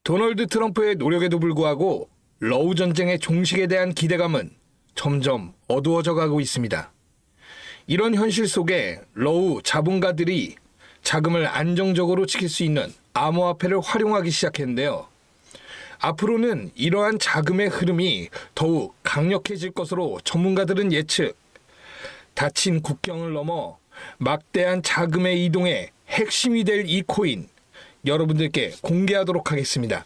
도널드 트럼프의 노력에도 불구하고 러우 전쟁의 종식에 대한 기대감은 점점 어두워져 가고 있습니다. 이런 현실 속에 러우 자본가들이 자금을 안정적으로 지킬 수 있는 암호화폐를 활용하기 시작했는데요. 앞으로는 이러한 자금의 흐름이 더욱 강력해질 것으로 전문가들은 예측. 닫힌 국경을 넘어 막대한 자금의 이동의 핵심이 될 이 코인, 여러분들께 공개하도록 하겠습니다.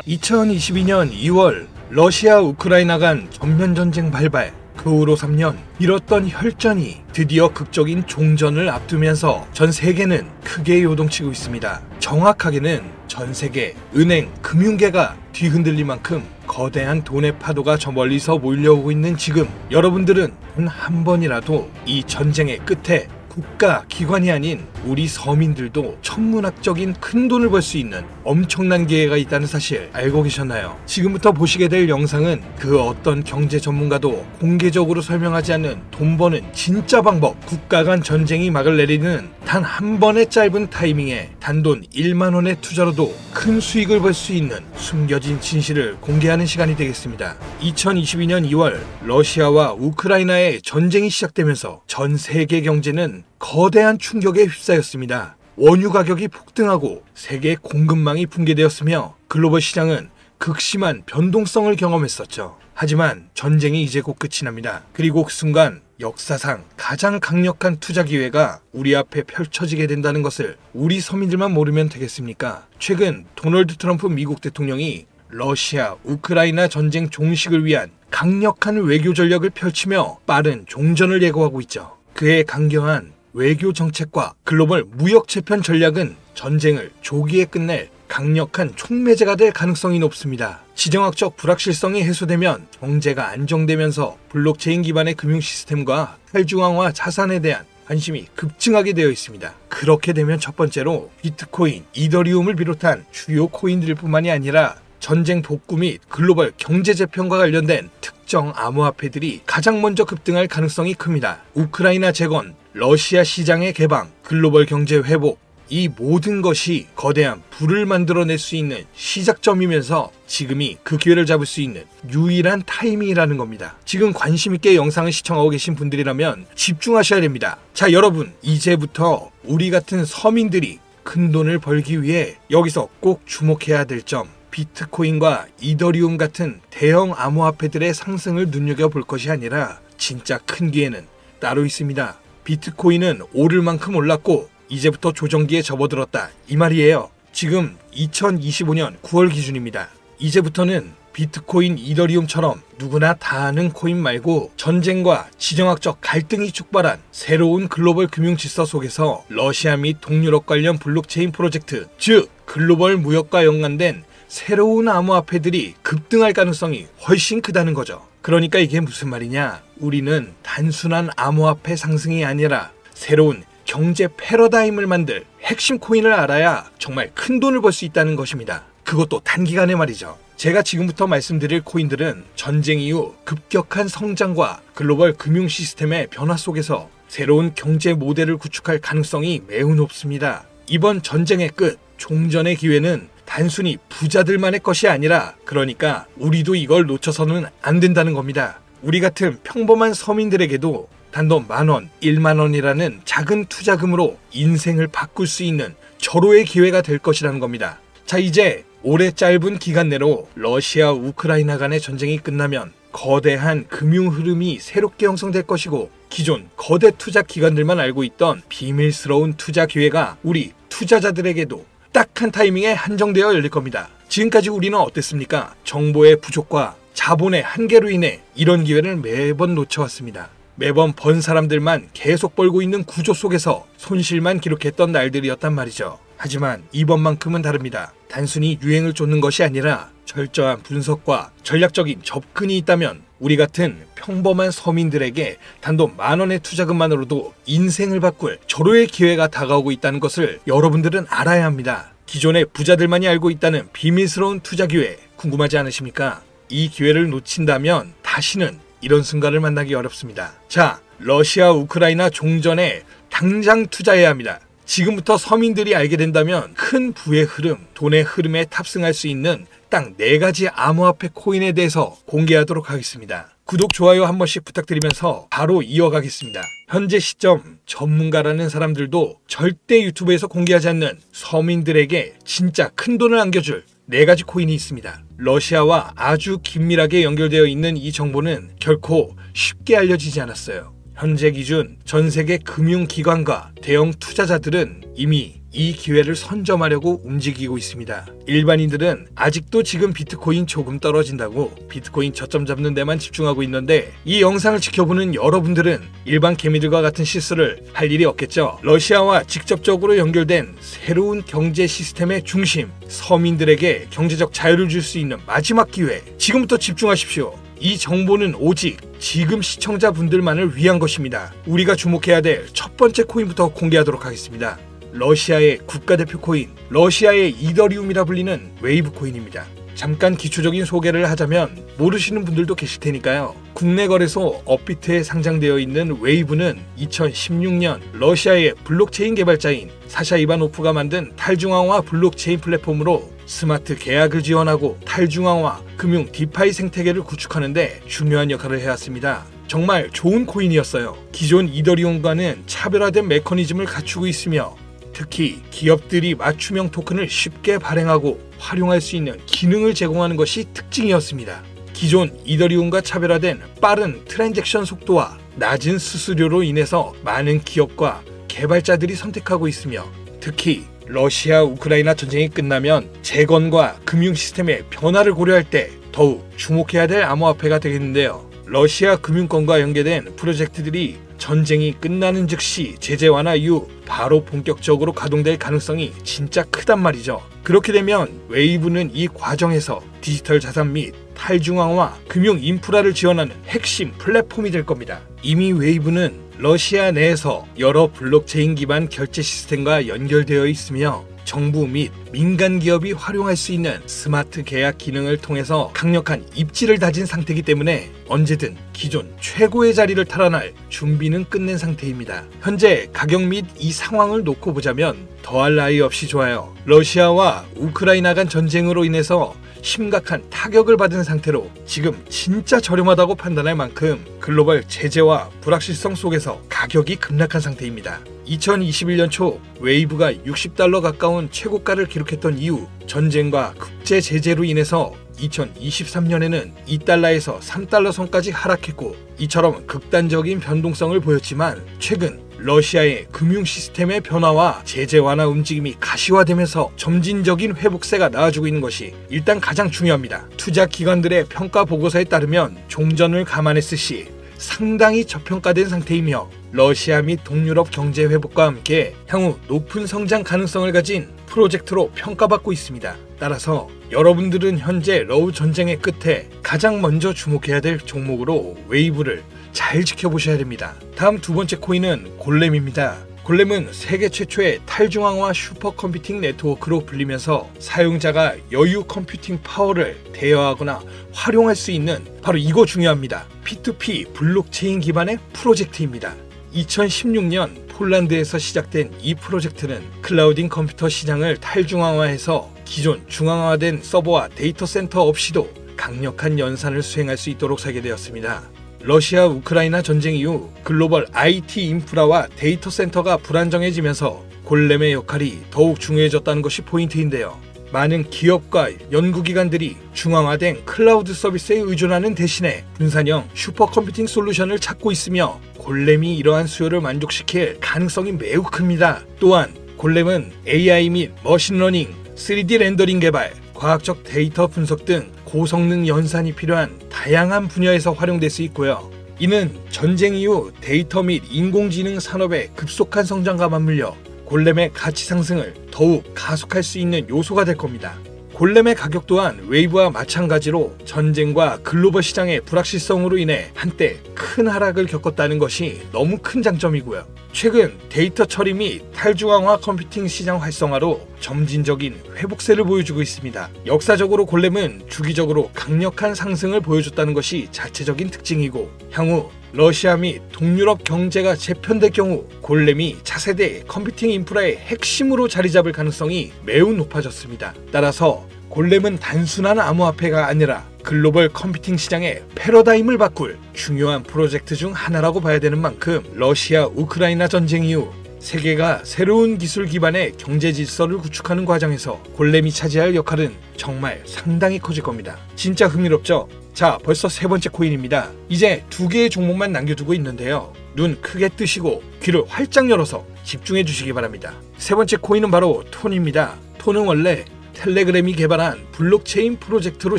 2022년 2월 러시아 우크라이나 간 전면전쟁 발발, 그 후로 3년 미뤘던 혈전이 드디어 극적인 종전을 앞두면서 전 세계는 크게 요동치고 있습니다. 정확하게는 전 세계 은행, 금융계가 뒤흔들릴 만큼 거대한 돈의 파도가 저 멀리서 몰려오고 있는 지금, 여러분들은 단 한 번이라도 이 전쟁의 끝에 국가, 기관이 아닌 우리 서민들도 천문학적인 큰 돈을 벌 수 있는 엄청난 기회가 있다는 사실 알고 계셨나요? 지금부터 보시게 될 영상은 그 어떤 경제 전문가도 공개적으로 설명하지 않는 돈 버는 진짜 방법, 국가 간 전쟁이 막을 내리는 단 한 번의 짧은 타이밍에 단돈 1만 원의 투자로도 큰 수익을 벌 수 있는 숨겨진 진실을 공개하는 시간이 되겠습니다. 2022년 2월 러시아와 우크라이나의 전쟁이 시작되면서 전 세계 경제는 거대한 충격에 휩싸였습니다. 원유 가격이 폭등하고 세계 공급망이 붕괴되었으며 글로벌 시장은 극심한 변동성을 경험했었죠. 하지만 전쟁이 이제 곧 끝이 납니다. 그리고 그 순간 역사상 가장 강력한 투자 기회가 우리 앞에 펼쳐지게 된다는 것을 우리 서민들만 모르면 되겠습니까? 최근 도널드 트럼프 미국 대통령이 러시아, 우크라이나 전쟁 종식을 위한 강력한 외교 전략을 펼치며 빠른 종전을 예고하고 있죠. 그의 강경한 외교 정책과 글로벌 무역 재편 전략은 전쟁을 조기에 끝낼 강력한 촉매제가 될 가능성이 높습니다. 지정학적 불확실성이 해소되면 경제가 안정되면서 블록체인 기반의 금융 시스템과 탈중앙화 자산에 대한 관심이 급증하게 되어 있습니다. 그렇게 되면 첫 번째로 비트코인, 이더리움을 비롯한 주요 코인들뿐만이 아니라 전쟁 복구 및 글로벌 경제 재편과 관련된 특정 암호화폐들이 가장 먼저 급등할 가능성이 큽니다. 우크라이나 재건, 러시아 시장의 개방, 글로벌 경제 회복, 이 모든 것이 거대한 부를 만들어낼 수 있는 시작점이면서 지금이 그 기회를 잡을 수 있는 유일한 타이밍이라는 겁니다. 지금 관심있게 영상을 시청하고 계신 분들이라면 집중하셔야 됩니다. 자, 여러분, 이제부터 우리 같은 서민들이 큰 돈을 벌기 위해 여기서 꼭 주목해야 될 점, 비트코인과 이더리움 같은 대형 암호화폐들의 상승을 눈여겨볼 것이 아니라 진짜 큰 기회는 따로 있습니다. 비트코인은 오를 만큼 올랐고 이제부터 조정기에 접어들었다, 이 말이에요. 지금 2025년 9월 기준입니다. 이제부터는 비트코인, 이더리움처럼 누구나 다 아는 코인 말고 전쟁과 지정학적 갈등이 촉발한 새로운 글로벌 금융 질서 속에서 러시아 및 동유럽 관련 블록체인 프로젝트, 즉 글로벌 무역과 연관된 새로운 암호화폐들이 급등할 가능성이 훨씬 크다는 거죠. 그러니까 이게 무슨 말이냐? 우리는 단순한 암호화폐 상승이 아니라 새로운 경제 패러다임을 만들 핵심 코인을 알아야 정말 큰 돈을 벌 수 있다는 것입니다. 그것도 단기간에 말이죠. 제가 지금부터 말씀드릴 코인들은 전쟁 이후 급격한 성장과 글로벌 금융 시스템의 변화 속에서 새로운 경제 모델을 구축할 가능성이 매우 높습니다. 이번 전쟁의 끝, 종전의 기회는 단순히 부자들만의 것이 아니라, 그러니까 우리도 이걸 놓쳐서는 안 된다는 겁니다. 우리 같은 평범한 서민들에게도 단돈 10,000원, 1만 원이라는 작은 투자금으로 인생을 바꿀 수 있는 절호의 기회가 될 것이라는 겁니다. 자, 이제 올해 짧은 기간 내로 러시아, 우크라이나 간의 전쟁이 끝나면 거대한 금융 흐름이 새롭게 형성될 것이고, 기존 거대 투자 기관들만 알고 있던 비밀스러운 투자 기회가 우리 투자자들에게도 딱 한 타이밍에 한정되어 열릴 겁니다. 지금까지 우리는 어땠습니까? 정보의 부족과 자본의 한계로 인해 이런 기회를 매번 놓쳐왔습니다. 매번 번 사람들만 계속 벌고 있는 구조 속에서 손실만 기록했던 날들이었단 말이죠. 하지만 이번만큼은 다릅니다. 단순히 유행을 쫓는 것이 아니라 철저한 분석과 전략적인 접근이 있다면 우리 같은 평범한 서민들에게 단돈 10,000원의 투자금만으로도 인생을 바꿀 절호의 기회가 다가오고 있다는 것을 여러분들은 알아야 합니다. 기존의 부자들만이 알고 있다는 비밀스러운 투자 기회, 궁금하지 않으십니까? 이 기회를 놓친다면 다시는 이런 순간을 만나기 어렵습니다. 자, 러시아 우크라이나 종전에 당장 투자해야 합니다. 지금부터 서민들이 알게 된다면 큰 부의 흐름, 돈의 흐름에 탑승할 수 있는 딱 4가지 암호화폐 코인에 대해서 공개하도록 하겠습니다. 구독, 좋아요 한 번씩 부탁드리면서 바로 이어가겠습니다. 현재 시점 전문가라는 사람들도 절대 유튜브에서 공개하지 않는 서민들에게 진짜 큰 돈을 안겨줄 4가지 코인이 있습니다. 러시아와 아주 긴밀하게 연결되어 있는 이 정보는 결코 쉽게 알려지지 않았어요. 현재 기준 전 세계 금융기관과 대형 투자자들은 이미 이 기회를 선점하려고 움직이고 있습니다. 일반인들은 아직도 지금 비트코인 조금 떨어진다고 비트코인 저점 잡는 데만 집중하고 있는데, 이 영상을 지켜보는 여러분들은 일반 개미들과 같은 실수를 할 일이 없겠죠. 러시아와 직접적으로 연결된 새로운 경제 시스템의 중심, 서민들에게 경제적 자유를 줄 수 있는 마지막 기회, 지금부터 집중하십시오. 이 정보는 오직 지금 시청자분들만을 위한 것입니다. 우리가 주목해야 될 첫 번째 코인부터 공개하도록 하겠습니다. 러시아의 국가대표 코인, 러시아의 이더리움이라 불리는 웨이브 코인입니다. 잠깐 기초적인 소개를 하자면 모르시는 분들도 계실 테니까요. 국내 거래소 업비트에 상장되어 있는 웨이브는 2016년 러시아의 블록체인 개발자인 사샤 이바노프가 만든 탈중앙화 블록체인 플랫폼으로 스마트 계약을 지원하고 탈중앙화 금융 디파이 생태계를 구축하는데 중요한 역할을 해왔습니다. 정말 좋은 코인이었어요. 기존 이더리움과는 차별화된 메커니즘을 갖추고 있으며 특히 기업들이 맞춤형 토큰을 쉽게 발행하고 활용할 수 있는 기능을 제공하는 것이 특징이었습니다. 기존 이더리움과 차별화된 빠른 트랜잭션 속도와 낮은 수수료로 인해서 많은 기업과 개발자들이 선택하고 있으며, 특히 러시아 우크라이나 전쟁이 끝나면 재건과 금융 시스템의 변화를 고려할 때 더욱 주목해야 될 암호화폐가 되겠는데요. 러시아 금융권과 연계된 프로젝트들이 전쟁이 끝나는 즉시 제재 완화 이후 바로 본격적으로 가동될 가능성이 진짜 크단 말이죠. 그렇게 되면 웨이브는 이 과정에서 디지털 자산 및 탈중앙화 금융 인프라를 지원하는 핵심 플랫폼이 될 겁니다. 이미 웨이브는 러시아 내에서 여러 블록체인 기반 결제 시스템과 연결되어 있으며 정부 및 민간 기업이 활용할 수 있는 스마트 계약 기능을 통해서 강력한 입지를 다진 상태이기 때문에 언제든 기존 최고의 자리를 탈환할 준비는 끝낸 상태입니다. 현재 가격 및 이 상황을 놓고 보자면 더할 나위 없이 좋아요. 러시아와 우크라이나 간 전쟁으로 인해서 심각한 타격을 받은 상태로 지금 진짜 저렴하다고 판단할 만큼 글로벌 제재와 불확실성 속에서 가격이 급락한 상태입니다. 2021년 초 웨이브가 $60 가까운 최고가를 기록했던 이후 전쟁과 국제 제재로 인해서 2023년에는 $2에서 $3 선까지 하락했고, 이처럼 극단적인 변동성을 보였지만 최근 러시아의 금융 시스템의 변화와 제재 완화 움직임이 가시화되면서 점진적인 회복세가 나와주고 있는 것이 일단 가장 중요합니다. 투자 기관들의 평가 보고서에 따르면 종전을 감안했을 시 상당히 저평가된 상태이며 러시아 및 동유럽 경제 회복과 함께 향후 높은 성장 가능성을 가진 프로젝트로 평가받고 있습니다. 따라서 여러분들은 현재 러우 전쟁의 끝에 가장 먼저 주목해야 될 종목으로 웨이브를 잘 지켜보셔야 됩니다. 다음 두 번째 코인은 골렘입니다. 골렘은 세계 최초의 탈중앙화 슈퍼컴퓨팅 네트워크로 불리면서 사용자가 여유 컴퓨팅 파워를 대여하거나 활용할 수 있는, 바로 이거 중요합니다, P2P 블록체인 기반의 프로젝트입니다. 2016년 폴란드에서 시작된 이 프로젝트는 클라우딩 컴퓨터 시장을 탈중앙화해서 기존 중앙화된 서버와 데이터 센터 없이도 강력한 연산을 수행할 수 있도록 설계되었습니다. 러시아 우크라이나 전쟁 이후 글로벌 IT 인프라와 데이터 센터가 불안정해지면서 골렘의 역할이 더욱 중요해졌다는 것이 포인트인데요. 많은 기업과 연구기관들이 중앙화된 클라우드 서비스에 의존하는 대신에 분산형 슈퍼컴퓨팅 솔루션을 찾고 있으며 골렘이 이러한 수요를 만족시킬 가능성이 매우 큽니다. 또한 골렘은 AI 및 머신러닝, 3D 렌더링 개발, 과학적 데이터 분석 등 고성능 연산이 필요한 다양한 분야에서 활용될 수 있고요. 이는 전쟁 이후 데이터 및 인공지능 산업의 급속한 성장과 맞물려 골렘의 가치 상승을 더욱 가속할 수 있는 요소가 될 겁니다. 골렘의 가격 또한 웨이브와 마찬가지로 전쟁과 글로벌 시장의 불확실성으로 인해 한때 큰 하락을 겪었다는 것이 너무 큰 장점이고요. 최근 데이터 처리 및 탈중앙화 컴퓨팅 시장 활성화로 점진적인 회복세를 보여주고 있습니다. 역사적으로 골렘은 주기적으로 강력한 상승을 보여줬다는 것이 자체적인 특징이고, 향후 러시아 및 동유럽 경제가 재편될 경우 골렘이 차세대 컴퓨팅 인프라의 핵심으로 자리 잡을 가능성이 매우 높아졌습니다. 따라서 골렘은 단순한 암호화폐가 아니라 글로벌 컴퓨팅 시장의 패러다임을 바꿀 중요한 프로젝트 중 하나라고 봐야 되는 만큼 러시아 우크라이나 전쟁 이후 세계가 새로운 기술 기반의 경제 질서를 구축하는 과정에서 골렘이 차지할 역할은 정말 상당히 커질 겁니다. 진짜 흥미롭죠? 자, 벌써 세 번째 코인입니다. 이제 두 개의 종목만 남겨두고 있는데요. 눈 크게 뜨시고 귀를 활짝 열어서 집중해 주시기 바랍니다. 세 번째 코인은 바로 톤입니다. 톤은 원래 텔레그램이 개발한 블록체인 프로젝트로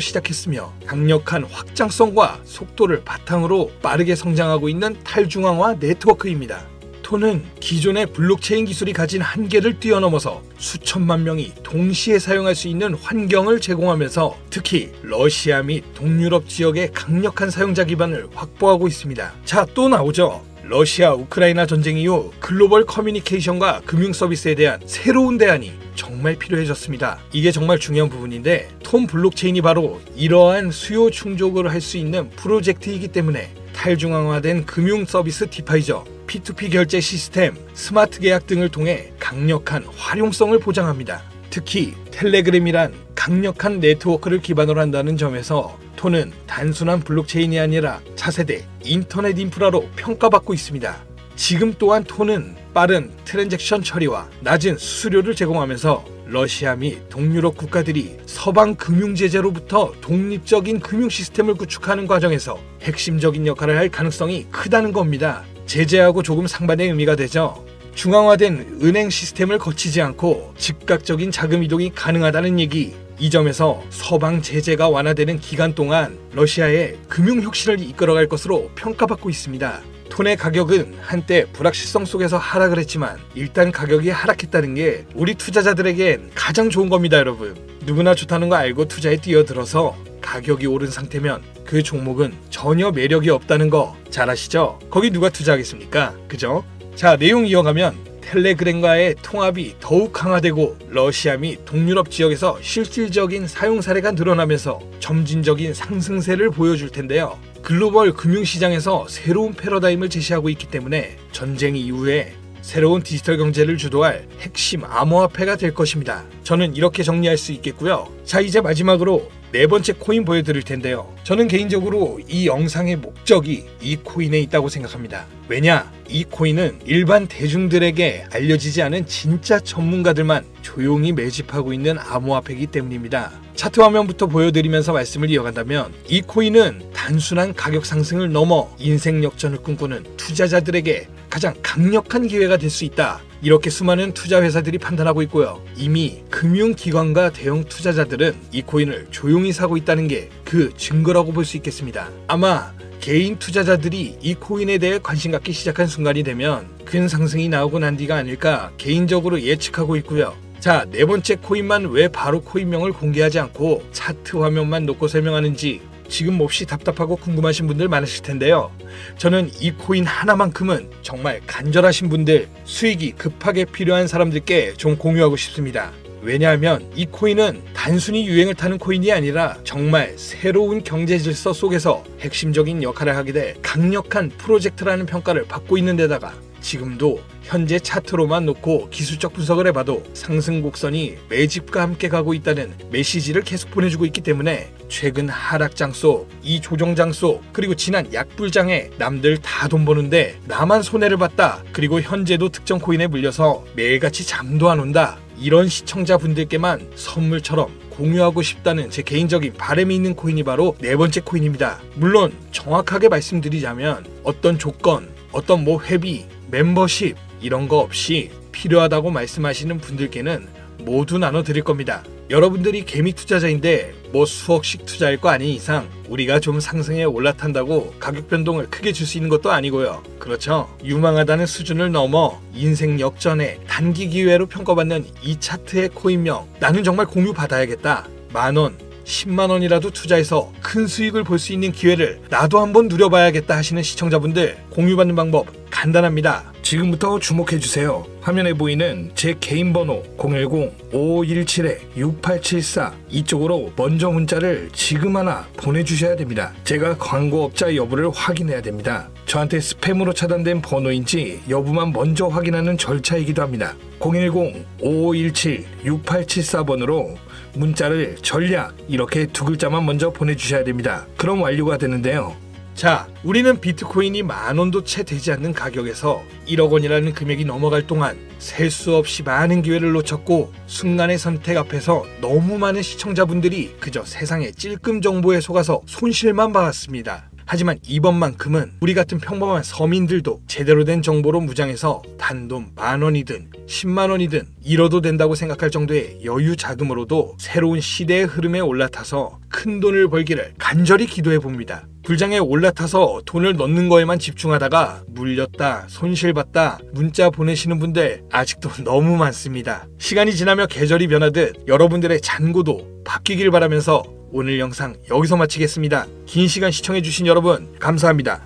시작했으며 강력한 확장성과 속도를 바탕으로 빠르게 성장하고 있는 탈중앙화 네트워크입니다. 톤은 기존의 블록체인 기술이 가진 한계를 뛰어넘어서 수천만 명이 동시에 사용할 수 있는 환경을 제공하면서 특히 러시아 및 동유럽 지역의 강력한 사용자 기반을 확보하고 있습니다. 자, 또 나오죠. 러시아 우크라이나 전쟁 이후 글로벌 커뮤니케이션과 금융 서비스에 대한 새로운 대안이 정말 필요해졌습니다. 이게 정말 중요한 부분인데 톤 블록체인이 바로 이러한 수요 충족을 할 수 있는 프로젝트이기 때문에 탈중앙화된 금융 서비스 디파이저, P2P 결제 시스템, 스마트 계약 등을 통해 강력한 활용성을 보장합니다. 특히 텔레그램이란 강력한 네트워크를 기반으로 한다는 점에서 톤은 단순한 블록체인이 아니라 차세대 인터넷 인프라로 평가받고 있습니다. 지금 또한 톤은 빠른 트랜잭션 처리와 낮은 수수료를 제공하면서 러시아 및 동유럽 국가들이 서방 금융 제재로부터 독립적인 금융 시스템을 구축하는 과정에서 핵심적인 역할을 할 가능성이 크다는 겁니다. 제재하고 조금 상반의 의미가 되죠. 중앙화된 은행 시스템을 거치지 않고 즉각적인 자금 이동이 가능하다는 얘기. 이 점에서 서방 제재가 완화되는 기간 동안 러시아의 금융 혁신을 이끌어갈 것으로 평가받고 있습니다. 톤의 가격은 한때 불확실성 속에서 하락을 했지만 일단 가격이 하락했다는 게 우리 투자자들에겐 가장 좋은 겁니다, 여러분. 누구나 좋다는 거 알고 투자에 뛰어들어서 가격이 오른 상태면 그 종목은 전혀 매력이 없다는 거 잘 아시죠? 거기 누가 투자하겠습니까? 그죠? 자, 내용 이어가면 텔레그램과의 통합이 더욱 강화되고 러시아 및 동유럽 지역에서 실질적인 사용 사례가 늘어나면서 점진적인 상승세를 보여줄 텐데요. 글로벌 금융시장에서 새로운 패러다임을 제시하고 있기 때문에 전쟁 이후에 새로운 디지털 경제를 주도할 핵심 암호화폐가 될 것입니다. 저는 이렇게 정리할 수 있겠고요. 자, 이제 마지막으로 네 번째 코인 보여드릴 텐데요. 저는 개인적으로 이 영상의 목적이 이 코인에 있다고 생각합니다. 왜냐? 이 코인은 일반 대중들에게 알려지지 않은 진짜 전문가들만 조용히 매집하고 있는 암호화폐이기 때문입니다. 차트 화면부터 보여드리면서 말씀을 이어간다면 이 코인은 단순한 가격 상승을 넘어 인생 역전을 꿈꾸는 투자자들에게 가장 강력한 기회가 될 수 있다. 이렇게 수많은 투자 회사들이 판단하고 있고요. 이미 금융기관과 대형 투자자들은 이 코인을 조용히 사고 있다는 게 그 증거라고 볼 수 있겠습니다. 아마 개인 투자자들이 이 코인에 대해 관심 갖기 시작한 순간이 되면 큰 상승이 나오고 난 뒤가 아닐까 개인적으로 예측하고 있고요. 자, 네 번째 코인만 왜 바로 코인명을 공개하지 않고 차트 화면만 놓고 설명하는지 지금 몹시 답답하고 궁금하신 분들 많으실 텐데요. 저는 이 코인 하나만큼은 정말 간절하신 분들, 수익이 급하게 필요한 사람들께 좀 공유하고 싶습니다. 왜냐하면 이 코인은 단순히 유행을 타는 코인이 아니라 정말 새로운 경제 질서 속에서 핵심적인 역할을 하게 될 강력한 프로젝트라는 평가를 받고 있는 데다가 지금도 현재 차트로만 놓고 기술적 분석을 해봐도 상승 곡선이 매집과 함께 가고 있다는 메시지를 계속 보내주고 있기 때문에 최근 하락장 속, 이 조정장 속, 그리고 지난 약불장에 남들 다 돈 버는데 나만 손해를 봤다. 그리고 현재도 특정 코인에 물려서 매일같이 잠도 안 온다. 이런 시청자분들께만 선물처럼 공유하고 싶다는 제 개인적인 바람이 있는 코인이 바로 네 번째 코인입니다. 물론 정확하게 말씀드리자면 어떤 조건, 어떤 회비, 멤버십 이런 거 없이 필요하다고 말씀하시는 분들께는 모두 나눠드릴 겁니다. 여러분들이 개미 투자자인데 수억씩 투자할 거 아닌 이상 우리가 좀 상승에 올라탄다고 가격 변동을 크게 줄 수 있는 것도 아니고요. 그렇죠? 유망하다는 수준을 넘어 인생 역전의 단기 기회로 평가받는 이 차트의 코인명 나는 정말 공유 받아야겠다. 10,000원, 10만원이라도 투자해서 큰 수익을 볼 수 있는 기회를 나도 한번 누려봐야겠다 하시는 시청자분들 공유받는 방법 간단합니다. 지금부터 주목해주세요. 화면에 보이는 제 개인 번호 010-5517-6874 이쪽으로 먼저 문자를 지금 하나 보내주셔야 됩니다. 제가 광고업자 여부를 확인해야 됩니다. 저한테 스팸으로 차단된 번호인지 여부만 먼저 확인하는 절차이기도 합니다. 010-5517-6874번으로 문자를 전략 이렇게 두 글자만 먼저 보내주셔야 됩니다. 그럼 완료가 되는데요. 자, 우리는 비트코인이 10,000원도 채 되지 않는 가격에서 1억 원이라는 금액이 넘어갈 동안 셀 수 없이 많은 기회를 놓쳤고 순간의 선택 앞에서 너무 많은 시청자분들이 그저 세상의 찔끔 정보에 속아서 손실만 봐왔습니다. 하지만 이번만큼은 우리 같은 평범한 서민들도 제대로 된 정보로 무장해서 단돈 10,000원이든 100,000원이든 잃어도 된다고 생각할 정도의 여유 자금으로도 새로운 시대의 흐름에 올라타서 큰 돈을 벌기를 간절히 기도해 봅니다. 불장에 올라타서 돈을 넣는 거에만 집중하다가 물렸다, 손실봤다, 문자 보내시는 분들 아직도 너무 많습니다. 시간이 지나며 계절이 변하듯 여러분들의 잔고도 바뀌길 바라면서 오늘 영상 여기서 마치겠습니다. 긴 시간 시청해주신 여러분 감사합니다.